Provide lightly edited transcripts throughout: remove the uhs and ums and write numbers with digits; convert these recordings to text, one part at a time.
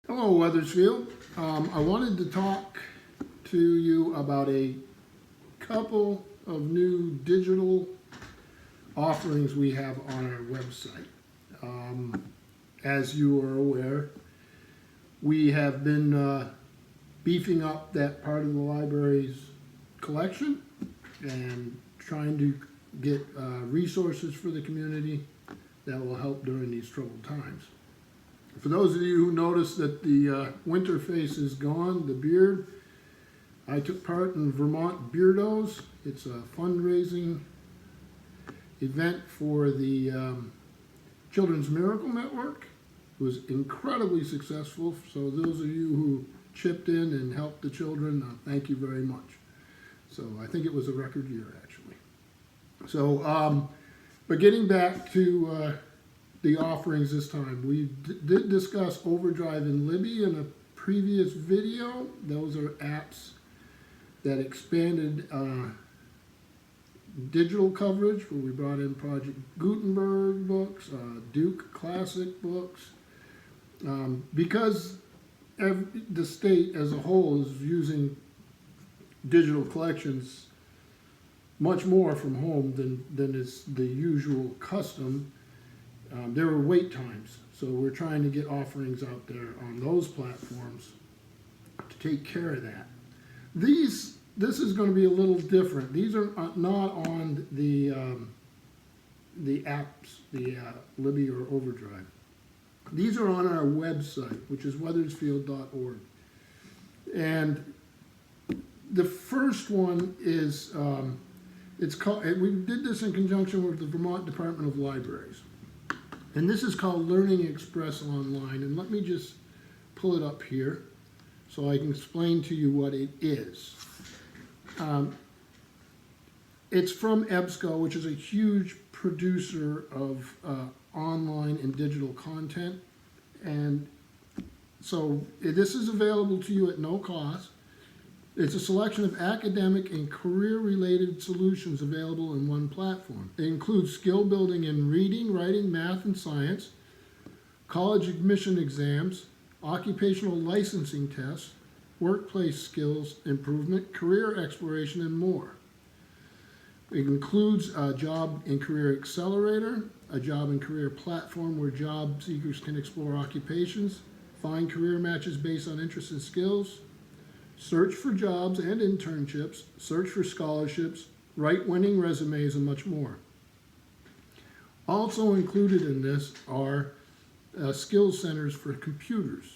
Hello, Weathersfield. I wanted to talk to you about a couple of new digital offerings we have on our website. As you are aware, we have been beefing up that part of the library's collection and trying to get resources for the community that will help during these troubled times. For those of you who noticed that the winter face is gone, the beard, I took part in Vermont Beardos. It's a fundraising event for the Children's Miracle Network. It was incredibly successful, so those of you who chipped in and helped the children, thank you very much. So I think it was a record year, actually. So, but getting back to the offerings this time. We did discuss Overdrive and Libby in a previous video. Those are apps that expanded digital coverage, where we brought in Project Gutenberg books, Duke Classic books. Because the state as a whole is using digital collections much more from home than is the usual custom, there were wait times, so we're trying to get offerings out there on those platforms to take care of that. This is going to be a little different. These are not on the apps, the Libby or Overdrive. These are on our website, which is weathersfield.org. And the first one is, it's called, we did this in conjunction with the Vermont Department of Libraries. And this is called Learning Express Online. And let me just pull it up here so I can explain to you what it is. It's from EBSCO, which is a huge producer of online and digital content. And so this is available to you at no cost. It's a selection of academic and career-related solutions available in one platform. It includes skill building in reading, writing, math, and science, college admission exams, occupational licensing tests, workplace skills improvement, career exploration, and more. It includes a job and career accelerator, a job and career platform where job seekers can explore occupations, find career matches based on interests and skills, search for jobs and internships, search for scholarships, write winning resumes, and much more. Also included in this are skills centers for computers,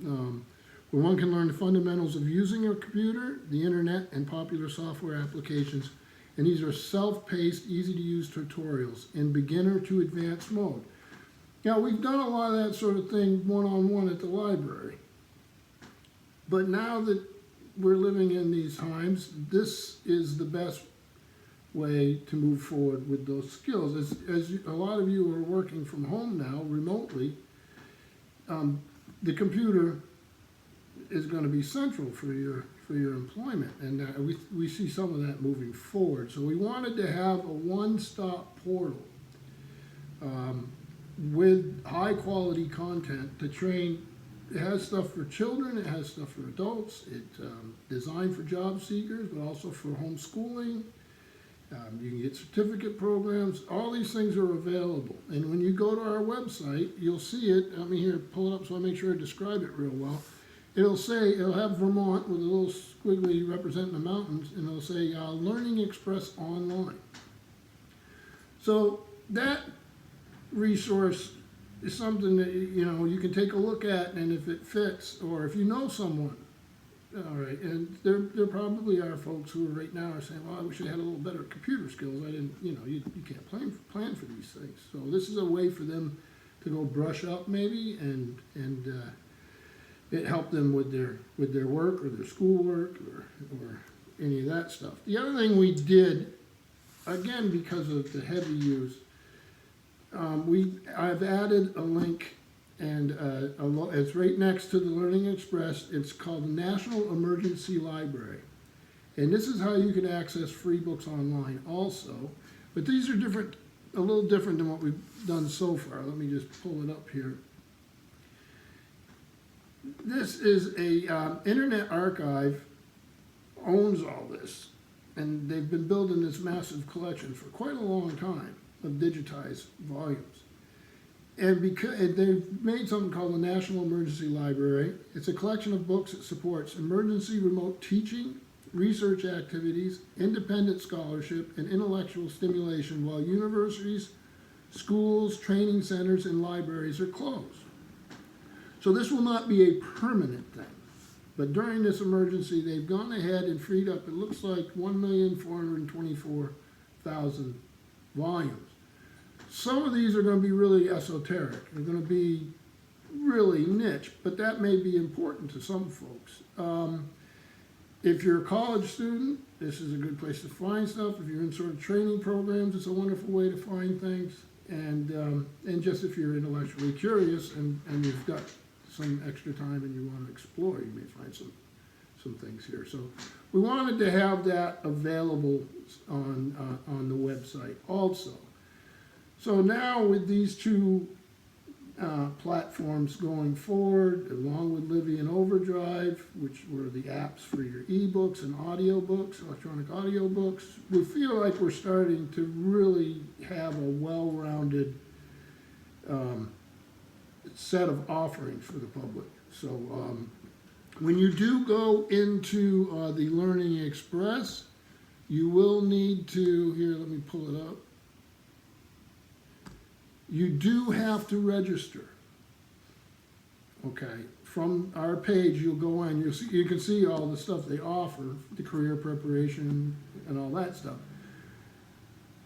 where one can learn the fundamentals of using a computer, the internet, and popular software applications. And these are self-paced, easy-to-use tutorials in beginner to advanced mode. Now, we've done a lot of that sort of thing one-on-one at the library. But now that we're living in these times, this is the best way to move forward with those skills. As a lot of you are working from home now, remotely, the computer is going to be central for your employment, and we see some of that moving forward. So we wanted to have a one-stop portal with high-quality content to train. It has stuff for children, it has stuff for adults, it's designed for job seekers, but also for homeschooling. You can get certificate programs. All these things are available. And when you go to our website, you'll see it. Let me here pull it up so I make sure I describe it real well. It'll have Vermont with a little squiggly representing the mountains, and it'll say Learning Express Online. So that resource is something that you can take a look at, and if it fits, or if you know someone, all right. And there probably are folks who right now are saying, "Well, I wish I had a little better computer skills. I didn't, you can't plan for these things." So this is a way for them to go brush up maybe, and it helped them with their work or their schoolwork or any of that stuff. The other thing we did, again because of the heavy use, I've added a link, and it's right next to the Learning Express. It's called the National Emergency Library. And this is how you can access free books online also. But these are different, a little different than what we've done so far. Let me just pull it up here. This is a Internet Archive owns all this, and they've been building this massive collection for quite a long time of digitized volumes. And because they've made something called the National Emergency Library. It's a collection of books that supports emergency remote teaching, research activities, independent scholarship, and intellectual stimulation while universities, schools, training centers, and libraries are closed. So this will not be a permanent thing. But during this emergency, they've gone ahead and freed up, it looks like 1,424,000 volumes. Some of these are going to be really esoteric. They're going to be really niche, but that may be important to some folks. If you're a college student, this is a good place to find stuff. If you're in sort of training programs, it's a wonderful way to find things. And just if you're intellectually curious and you've got some extra time and you want to explore, you may find some things here. So we wanted to have that available on the website also. So now with these two platforms going forward, along with Livy and Overdrive, which were the apps for your ebooks and audiobooks, electronic audiobooks, we feel like we're starting to really have a well-rounded set of offerings for the public. So when you do go into the Learning Express, you will need to, here, let me pull it up. You do have to register. Okay, from our page, you'll go in, you can see all the stuff they offer, the career preparation and all that stuff.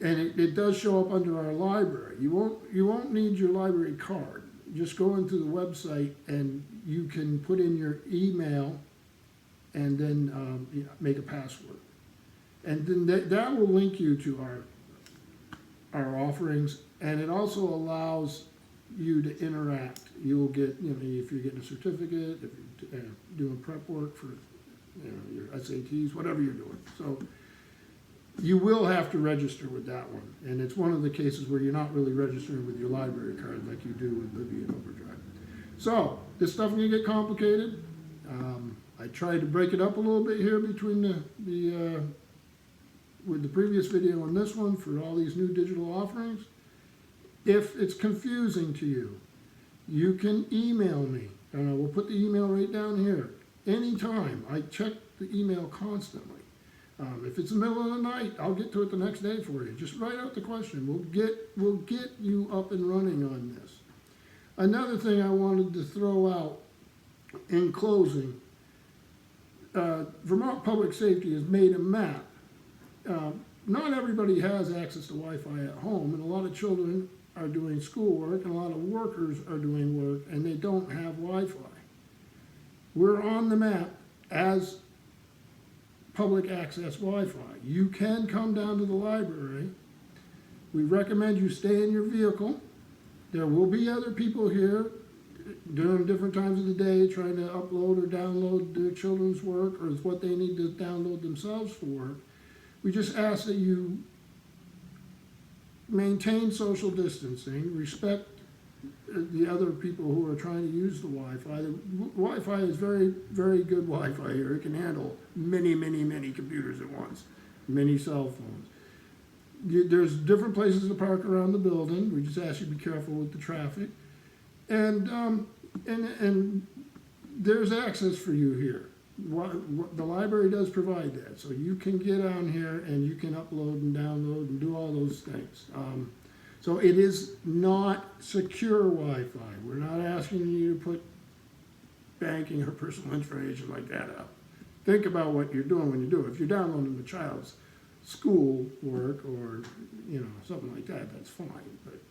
And it does show up under our library. You won't need your library card. Just go into the website and you can put in your email and then make a password. And then that will link you to our offerings, and it also allows you to interact. You'll get, if you're getting a certificate, if you're doing prep work for your SATs, whatever you're doing. So you will have to register with that one. And it's one of the cases where you're not really registering with your library card like you do with Livy and Overdrive. So this stuff can get complicated. I tried to break it up a little bit here between with the previous video and this one for all these new digital offerings. If it's confusing to you, you can email me. And we'll put the email right down here. Anytime. I check the email constantly. If it's the middle of the night, I'll get to it the next day for you. Just write out the question. We'll get you up and running on this. Another thing I wanted to throw out in closing, Vermont Public Safety has made a map. Not everybody has access to Wi-Fi at home, and a lot of children are doing schoolwork, and a lot of workers are doing work, and they don't have Wi-Fi. We're on the map as public access Wi-Fi. You can come down to the library. We recommend you stay in your vehicle. There will be other people here during different times of the day trying to upload or download their children's work or what they need to download themselves for work. We just ask that you maintain social distancing, respect the other people who are trying to use the Wi-Fi. The Wi-Fi is very, very good Wi-Fi here. It can handle many, many, many computers at once, many cell phones. There's different places to park around the building. We just ask you to be careful with the traffic. And there's access for you here. The library does provide that, so you can get on here and you can upload and download and do all those things. So it is not secure Wi-Fi. We're not asking you to put banking or personal information like that up. Think about what you're doing when you do it. If you're downloading the child's school work or something like that, that's fine. But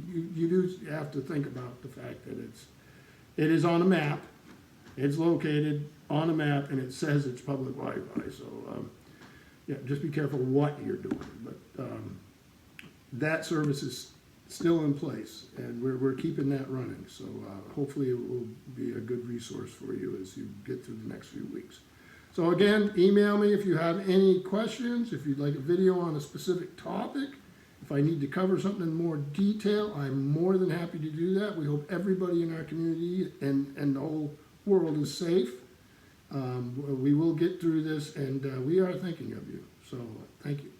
you do have to think about the fact that it is on a map. It's located on a map, and it says it's public Wi-Fi. So, just be careful what you're doing. But that service is still in place, and we're keeping that running. So hopefully it will be a good resource for you as you get through the next few weeks. So again, email me if you have any questions, if you'd like a video on a specific topic. If I need to cover something in more detail, I'm more than happy to do that. We hope everybody in our community and the whole world is safe. We will get through this, and we are thinking of you. So thank you.